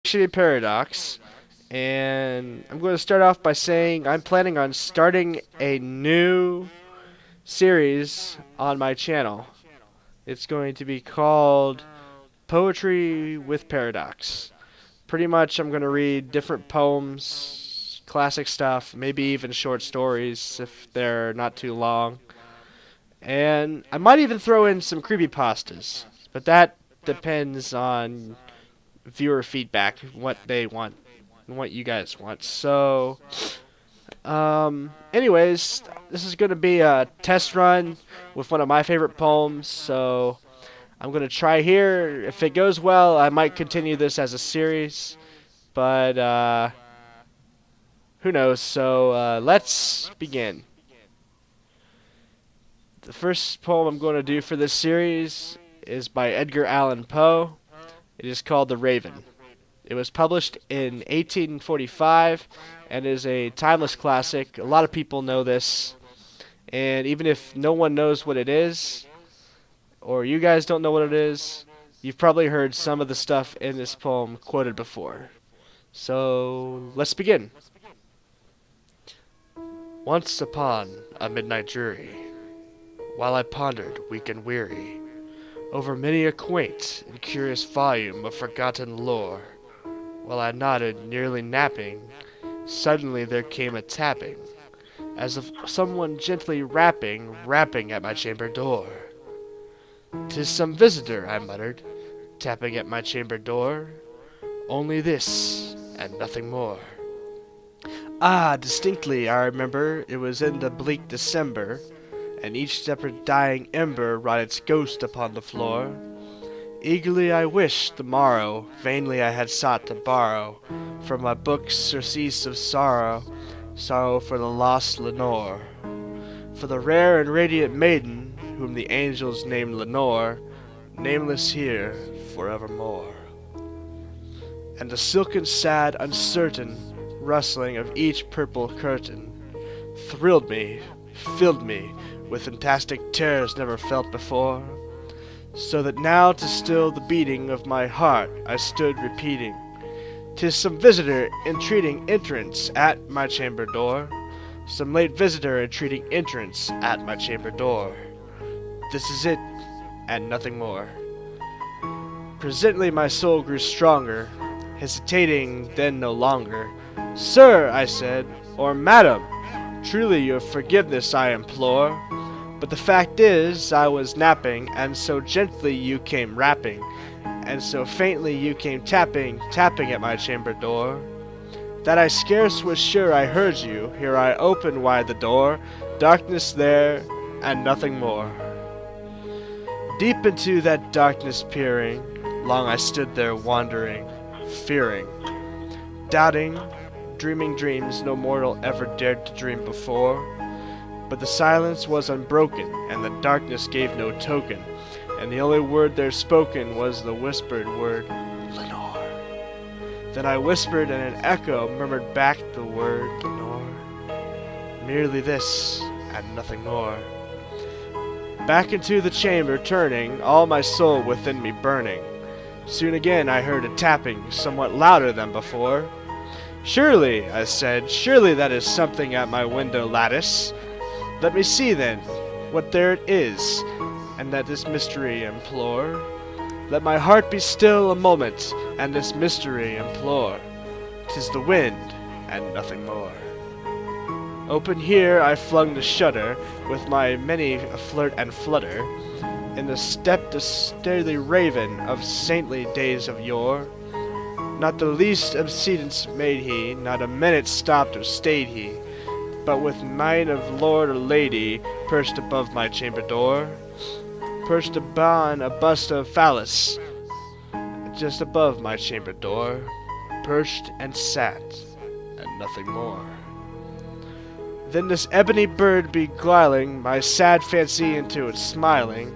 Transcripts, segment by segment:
JSheppeyParadox, and I'm going to start off by saying I'm planning on starting a new series on my channel. It's going to be called Poetry with Paradox. Pretty much, I'm going to read different poems, classic stuff, maybe even short stories if they're not too long. And I might even throw in some creepypastas, but that depends on viewer feedback, what they want, and what you guys want. So, anyways, this is going to be a test run with one of my favorite poems. So, I'm going to try here. If it goes well, I might continue this as a series, but who knows? So, let's begin. The first poem I'm going to do for this series is by Edgar Allan Poe. It is called The Raven. It was published in 1845 and is a timeless classic. A lot of people know this, and even if no one knows what it is, or you guys don't know what it is, you've probably heard some of the stuff in this poem quoted before. So, let's begin. Once upon a midnight dreary, while I pondered, weak and weary, over many a quaint and curious volume of forgotten lore, while I nodded, nearly napping, suddenly there came a tapping, as of someone gently rapping at my chamber door. "'Tis some visitor," I muttered, tapping at my chamber door. "Only this, and nothing more." Ah, distinctly I remember, it was in the bleak December, and each separate dying ember wrought its ghost upon the floor. Eagerly I wished the morrow, vainly I had sought to borrow from my books surcease of sorrow, sorrow for the lost Lenore, for the rare and radiant maiden, whom the angels named Lenore, nameless here forevermore. And the silken, sad, uncertain rustling of each purple curtain thrilled me, filled me with fantastic terrors never felt before, so that now to still the beating of my heart I stood repeating, "'Tis some visitor entreating entrance at my chamber door, some late visitor entreating entrance at my chamber door. This is it, and nothing more." Presently my soul grew stronger, hesitating then no longer. "Sir," I said, "or madam, truly your forgiveness I implore. But the fact is, I was napping, and so gently you came rapping, and so faintly you came tapping at my chamber door, that I scarce was sure I heard you. Here I opened wide the door, darkness there, and nothing more." Deep into that darkness peering, long I stood there wandering, fearing, doubting, dreaming dreams no mortal ever dared to dream before. But the silence was unbroken, and the darkness gave no token, and the only word there spoken was the whispered word, "Lenore." Then I whispered, and an echo murmured back the word, "Lenore." Merely this, and nothing more. Back into the chamber turning, all my soul within me burning, soon again I heard a tapping, somewhat louder than before. "Surely," I said, "surely that is something at my window lattice. Let me see, then, what there it is, and that this mystery implore. Let my heart be still a moment, and this mystery implore. 'Tis the wind, and nothing more." Open here I flung the shutter, with my many a flirt and flutter, in the step the stately raven of saintly days of yore. Not the least obsedence made he, not a minute stopped or stayed he, but with mien of lord or lady, perched above my chamber door, perched upon a bust of Phallus, just above my chamber door, perched and sat, and nothing more. Then this ebony bird beguiling my sad fancy into its smiling,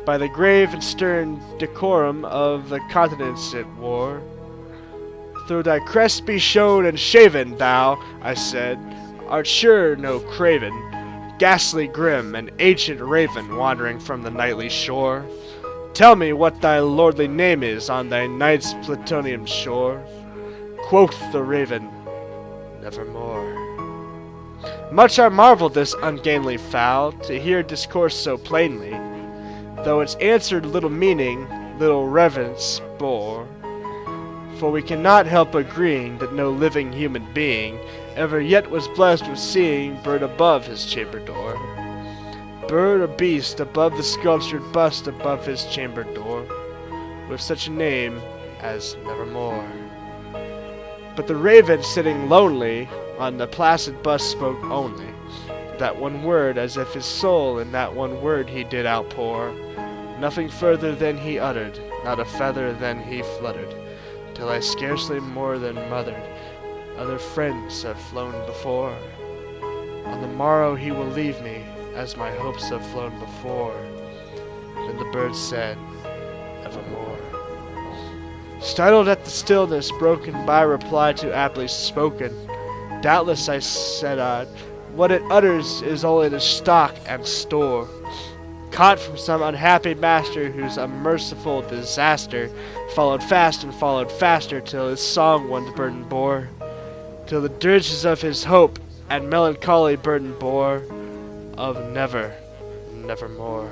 by the grave and stern decorum of the countenance it wore. "Though thy crest be shown and shaven, thou," I said, "art sure no craven, ghastly grim, and ancient raven wandering from the nightly shore. Tell me what thy lordly name is on thy night's Plutonian shore. Quoth the raven, nevermore. Much I marveled this ungainly fowl, to hear discourse so plainly, though its answered little meaning, little reverence bore. For we cannot help agreeing that no living human being ever yet was blessed with seeing bird above his chamber door. Bird or beast above the sculptured bust above his chamber door, with such a name as nevermore. But the raven sitting lonely on the placid bust spoke only that one word, as if his soul in that one word he did outpour. Nothing further than he uttered, not a feather than he fluttered, till I scarcely more than mothered. Other friends have flown before. On the morrow he will leave me, as my hopes have flown before. Then the bird said, evermore. Startled at the stillness broken by reply too aptly spoken, doubtless I said, what it utters is all in his stock and store, caught from some unhappy master whose unmerciful disaster followed fast and followed faster till his song one's burden bore, till the dirges of his hope and melancholy burden bore of never, nevermore.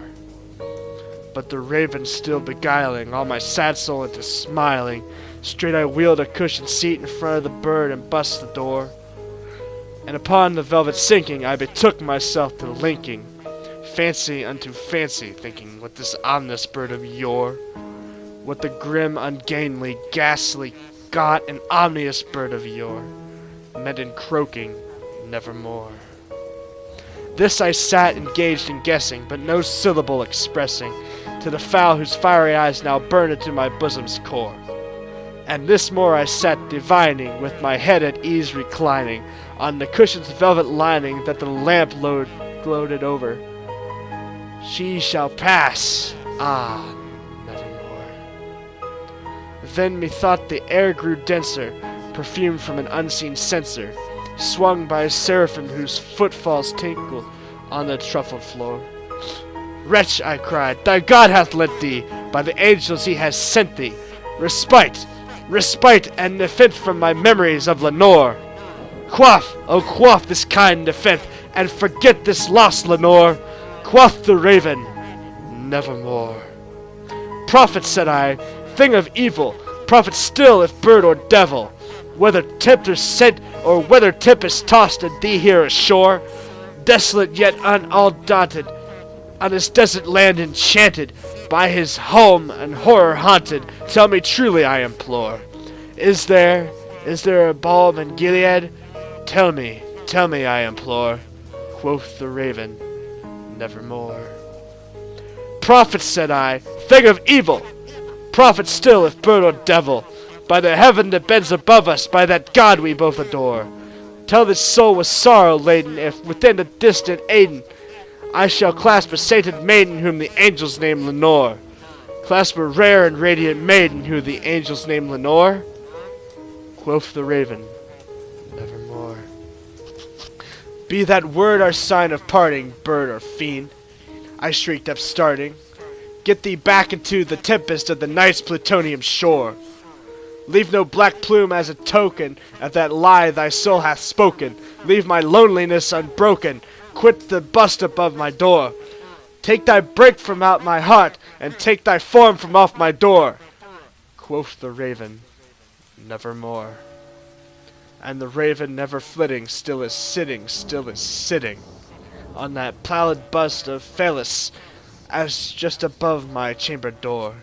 But the raven still beguiling all my sad soul into smiling, straight I wheeled a cushioned seat in front of the bird and bust the door. And upon the velvet sinking, I betook myself to linking fancy unto fancy, thinking what this ominous bird of yore, what the grim, ungainly, ghastly, gaunt, and ominous bird of yore meant in croaking nevermore. This I sat engaged in guessing, but no syllable expressing, to the fowl whose fiery eyes now burned into my bosom's core. And this more I sat divining, with my head at ease reclining, on the cushion's velvet lining that the lamp gloated over. She shall pass, ah, nevermore. Then methought the air grew denser, perfumed from an unseen censer, swung by a seraphim whose footfalls tinkled on the truffled floor. Wretch, I cried, thy God hath lent thee, by the angels he has sent thee, respite, respite, and nepenthe from my memories of Lenore. Quaff, oh quaff this kind nepenthe, and forget this lost Lenore. Quoth the raven, nevermore. Prophet, said I, thing of evil, prophet still if bird or devil, whether tempter sent or whether tempest tossed thee here ashore, desolate yet all daunted, on this desert land enchanted, by his home and horror haunted, tell me truly, I implore, is there a balm in Gilead? Tell me, I implore. Quoth the raven, nevermore. Prophet, said I, thing of evil, prophet still if bird or devil, by the heaven that bends above us, by that God we both adore, tell this soul with sorrow laden if within the distant Aden I shall clasp a sainted maiden whom the angels name Lenore. Clasp a rare and radiant maiden whom the angels name Lenore. Quoth the raven, nevermore. Be that word our sign of parting, bird or fiend, I shrieked up starting. Get thee back into the tempest of the night's plutonium shore. Leave no black plume as a token of that lie thy soul hath spoken. Leave my loneliness unbroken. Quit the bust above my door. Take thy break from out my heart, and take thy form from off my door. Quoth the raven, nevermore. And the raven never flitting, still is sitting, on that pallid bust of Phallus, as just above my chamber door.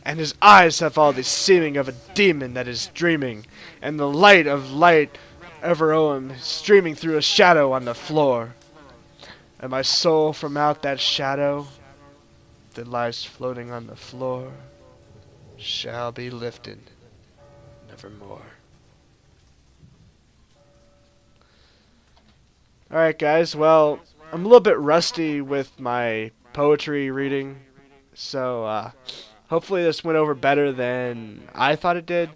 And his eyes have all the seeming of a demon that is dreaming, and the light of light ever o'er him streaming through a shadow on the floor. And my soul from out that shadow that lies floating on the floor shall be lifted nevermore. Alright guys, well, I'm a little bit rusty with my poetry reading, so hopefully this went over better than I thought it did.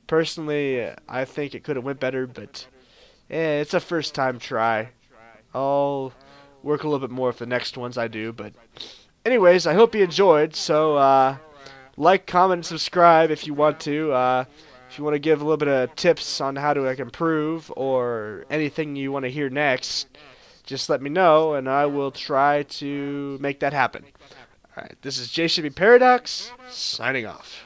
Personally, I think it could have went better, but it's a first time try. I'll work a little bit more for the next ones I do, but anyways, I hope you enjoyed, so like, comment, and subscribe if you want to. If you want to give a little bit of tips on how to like improve or anything you want to hear next, just let me know and I will try to make that happen. Alright, this is JSheppeyParadox, signing off.